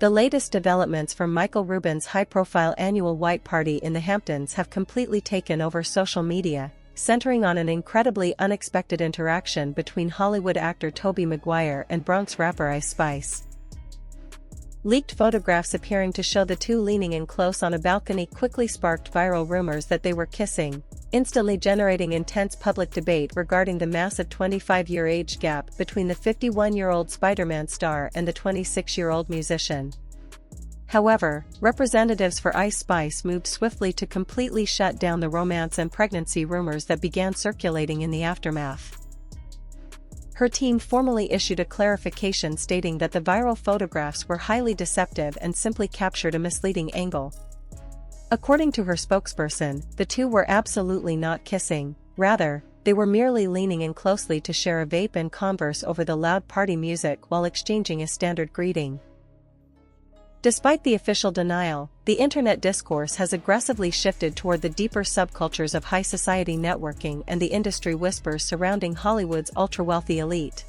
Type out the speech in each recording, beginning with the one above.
The latest developments from Michael Rubin's high-profile annual White Party in the Hamptons have completely taken over social media, centering on an incredibly unexpected interaction between Hollywood actor Tobey Maguire and Bronx rapper Ice Spice. Leaked photographs appearing to show the two leaning in close on a balcony quickly sparked viral rumors that they were kissing, instantly generating intense public debate regarding the massive 25-year age gap between the 51-year-old Spider-Man star and the 26-year-old musician. However, representatives for Ice Spice moved swiftly to completely shut down the romance and pregnancy rumors that began circulating in the aftermath. Her team formally issued a clarification stating that the viral photographs were highly deceptive and simply captured a misleading angle. According to her spokesperson, the two were absolutely not kissing, rather, they were merely leaning in closely to share a vape and converse over the loud party music while exchanging a standard greeting. Despite the official denial, the internet discourse has aggressively shifted toward the deeper subcultures of high society networking and the industry whispers surrounding Hollywood's ultra-wealthy elite.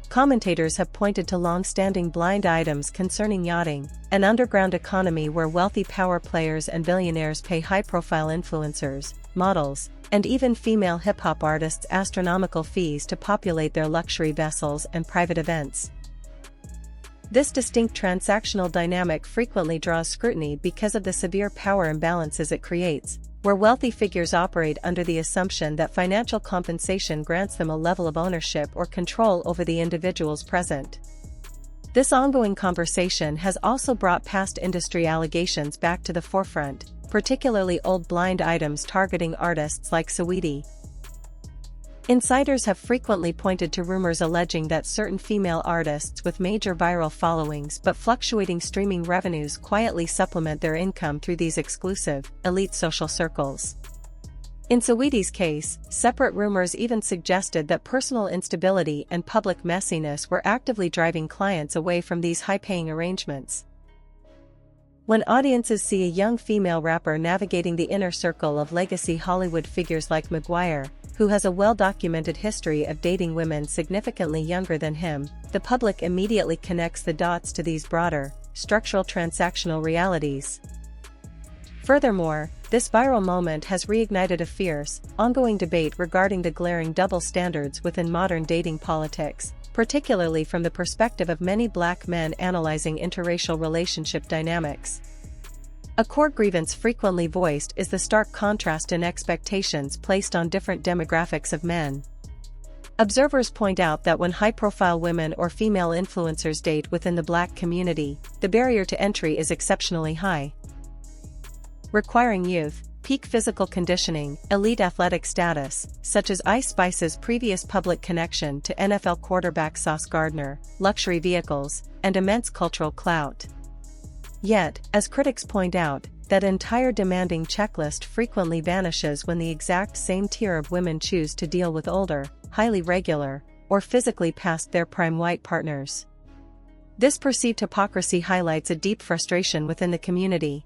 Commentators have pointed to long-standing blind items concerning yachting, an underground economy where wealthy power players and billionaires pay high-profile influencers, models, and even female hip-hop artists astronomical fees to populate their luxury vessels and private events. This distinct transactional dynamic frequently draws scrutiny because of the severe power imbalances it creates, where wealthy figures operate under the assumption that financial compensation grants them a level of ownership or control over the individuals present. This ongoing conversation has also brought past industry allegations back to the forefront, particularly old blind items targeting artists like Saweetie. Insiders have frequently pointed to rumors alleging that certain female artists with major viral followings but fluctuating streaming revenues quietly supplement their income through these exclusive, elite social circles. In Saweetie's case, separate rumors even suggested that personal instability and public messiness were actively driving clients away from these high-paying arrangements. When audiences see a young female rapper navigating the inner circle of legacy Hollywood figures like Maguire, who has a well-documented history of dating women significantly younger than him, the public immediately connects the dots to these broader, structural transactional realities. Furthermore, this viral moment has reignited a fierce, ongoing debate regarding the glaring double standards within modern dating politics, particularly from the perspective of many black men analyzing interracial relationship dynamics. A core grievance frequently voiced is the stark contrast in expectations placed on different demographics of men. Observers point out that when high-profile women or female influencers date within the black community, the barrier to entry is exceptionally high. Requiring youth, peak physical conditioning, elite athletic status, such as Ice Spice's previous public connection to NFL quarterback Sauce Gardner, luxury vehicles, and immense cultural clout. Yet, as critics point out, that entire demanding checklist frequently vanishes when the exact same tier of women choose to deal with older, highly regular, or physically past their prime white partners. This perceived hypocrisy highlights a deep frustration within the community.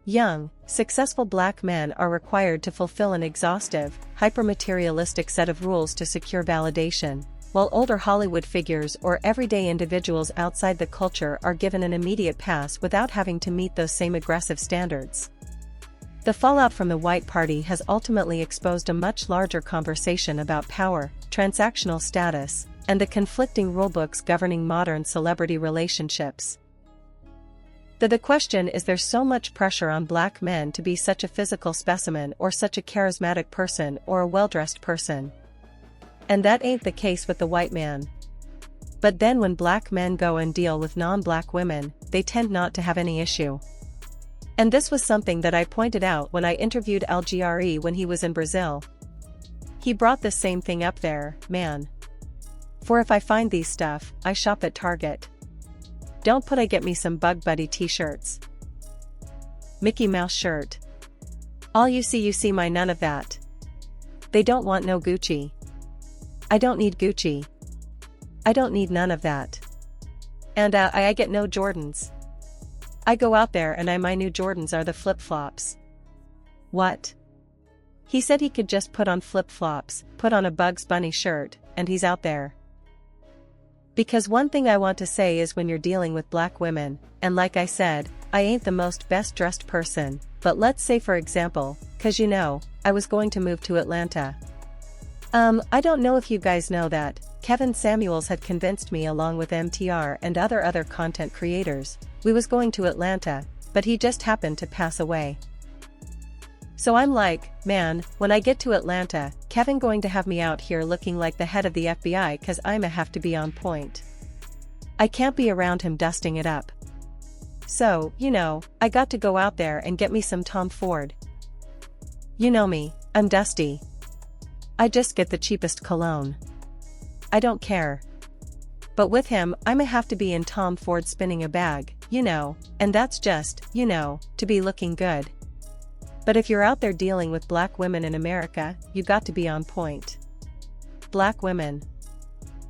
Young, successful black men are required to fulfill an exhaustive, hyper-materialistic set of rules to secure validation, while older Hollywood figures or everyday individuals outside the culture are given an immediate pass without having to meet those same aggressive standards. The fallout from the White Party has ultimately exposed a much larger conversation about power, transactional status, and the conflicting rulebooks governing modern celebrity relationships. The question is, there's so much pressure on black men to be such a physical specimen or such a charismatic person or a well-dressed person. And that ain't the case with the white man. But then when black men go and deal with non-black women, they tend not to have any issue. And this was something that I pointed out when I interviewed LGRE when he was in Brazil. He brought the same thing up there, man. For if I find these stuff, I shop at Target. Don't put I get me some Bug Buddy t-shirts. Mickey Mouse shirt. All you see my none of that. They don't want no Gucci. I don't need Gucci. I don't need none of that. And I get no Jordans. I go out there and my new Jordans are the flip-flops. What? He said he could just put on flip-flops, put on a Bugs Bunny shirt, and he's out there. Because one thing I want to say is when you're dealing with black women, and like I said, I ain't the most best dressed person, but let's say for example, cause you know, I was going to move to Atlanta. I don't know if you guys know that, Kevin Samuels had convinced me along with MTR and other content creators, we was going to Atlanta, but he just happened to pass away. So I'm like, man, when I get to Atlanta, Kevin going to have me out here looking like the head of the FBI cause I'ma have to be on point. I can't be around him dusting it up. So, you know, I got to go out there and get me some Tom Ford. You know me, I'm dusty. I just get the cheapest cologne. I don't care. But with him, I'ma have to be in Tom Ford spinning a bag, you know, and that's just, you know, to be looking good. But if you're out there dealing with black women in America, you got to be on point. Black women.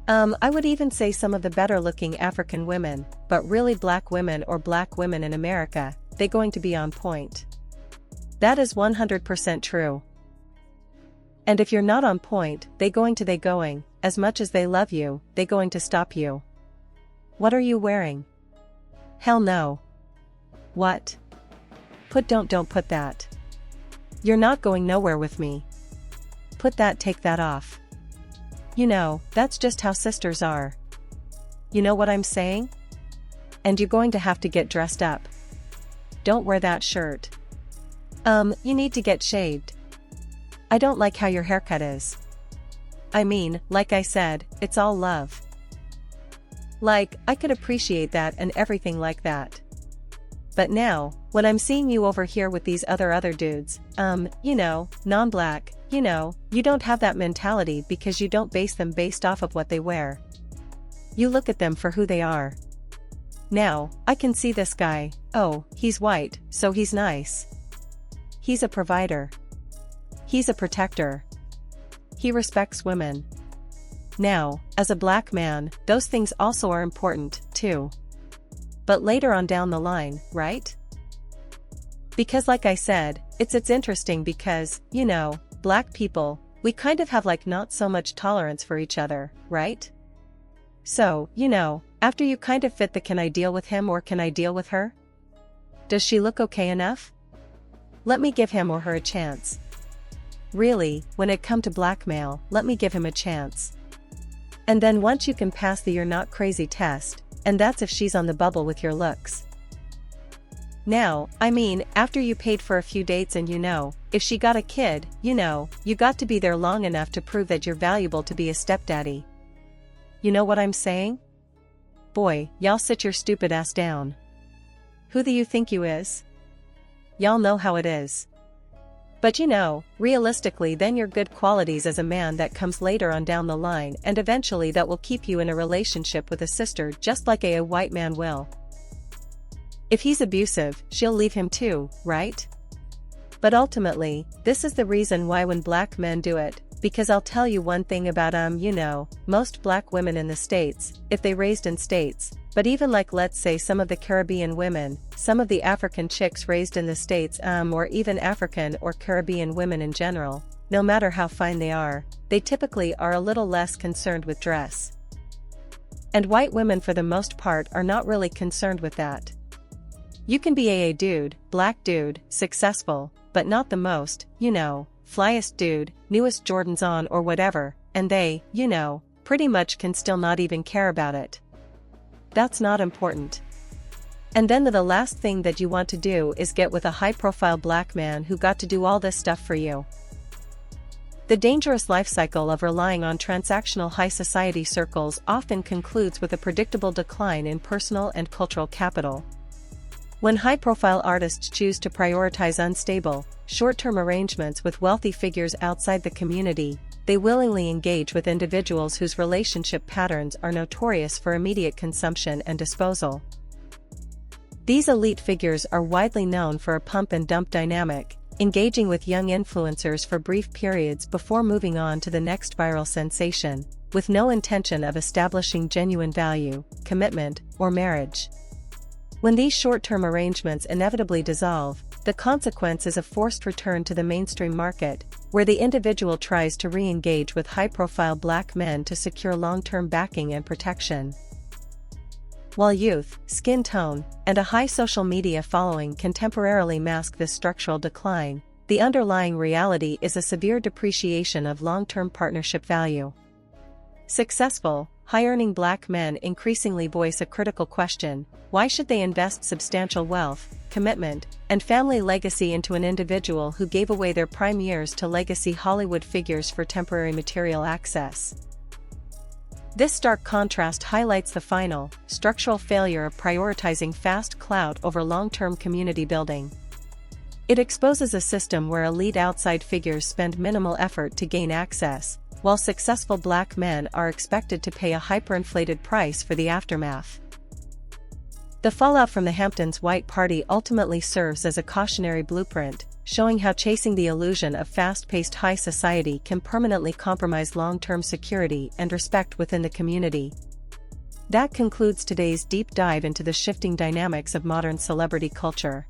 I would even say some of the better looking African women, but really black women or black women in America, they going to be on point. That is 100% true. And if you're not on point, they going, as much as they love you, they going to stop you. What are you wearing? Hell no. What? Don't put that. You're not going nowhere with me. Put that, take that off. You know, that's just how sisters are. You know what I'm saying? And you're going to have to get dressed up. Don't wear that shirt. You need to get shaved. I don't like how your haircut is. I mean, like I said, it's all love. Like, I could appreciate that and everything like that. But now, when I'm seeing you over here with these other dudes, you know, non-black, you know, you don't have that mentality because you don't base them based off of what they wear. You look at them for who they are. Now, I can see this guy, oh, he's white, so he's nice. He's a provider. He's a protector. He respects women. Now, as a black man, those things also are important, too. But later on down the line, right? Because like I said, it's interesting because, you know, black people, we kind of have like not so much tolerance for each other, right? So, you know, after you kind of fit the can I deal with him or can I deal with her? Does she look okay enough? Let me give him or her a chance. Really, when it come to blackmail, let me give him a chance. And then once you can pass the you're not crazy test, and that's if she's on the bubble with your looks. Now, I mean, after you paid for a few dates and you know, if she got a kid, you know, you got to be there long enough to prove that you're valuable to be a stepdaddy. You know what I'm saying? Boy, y'all sit your stupid ass down. Who do you think you is? Y'all know how it is. But you know, realistically then your good qualities as a man that comes later on down the line and eventually that will keep you in a relationship with a sister just like a white man will. If he's abusive, she'll leave him too, right? But ultimately, this is the reason why when black men do it, because I'll tell you one thing about you know, most black women in the States, if they raised in States, but even like let's say some of the Caribbean women, some of the African chicks raised in the States or even African or Caribbean women in general, no matter how fine they typically are a little less concerned with dress. And white women for the most part are not really concerned with that. You can be a dude, black dude, successful, but not the most, you know, flyest dude, newest Jordans on or whatever, and they, you know, pretty much can still not even care about it. That's not important. And then the last thing that you want to do is get with a high-profile black man who got to do all this stuff for you. The dangerous life cycle of relying on transactional high society circles often concludes with a predictable decline in personal and cultural capital. When high-profile artists choose to prioritize unstable, short-term arrangements with wealthy figures outside the community, they willingly engage with individuals whose relationship patterns are notorious for immediate consumption and disposal. These elite figures are widely known for a pump-and-dump dynamic, engaging with young influencers for brief periods before moving on to the next viral sensation, with no intention of establishing genuine value, commitment, or marriage. When these short-term arrangements inevitably dissolve, the consequence is a forced return to the mainstream market, where the individual tries to re-engage with high-profile black men to secure long-term backing and protection. While youth, skin tone, and a high social media following can temporarily mask this structural decline, the underlying reality is a severe depreciation of long-term partnership value. Successful, high-earning black men increasingly voice a critical question: why should they invest substantial wealth, commitment, and family legacy into an individual who gave away their prime years to legacy Hollywood figures for temporary material access? This stark contrast highlights the final, structural failure of prioritizing fast clout over long-term community building. It exposes a system where elite outside figures spend minimal effort to gain access, while successful black men are expected to pay a hyperinflated price for the aftermath. The fallout from the Hamptons White Party ultimately serves as a cautionary blueprint, showing how chasing the illusion of fast-paced high society can permanently compromise long-term security and respect within the community. That concludes today's deep dive into the shifting dynamics of modern celebrity culture.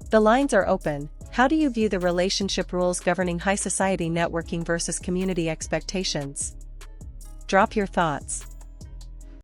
The lines are open. How do you view the relationship rules governing high society networking versus community expectations? Drop your thoughts.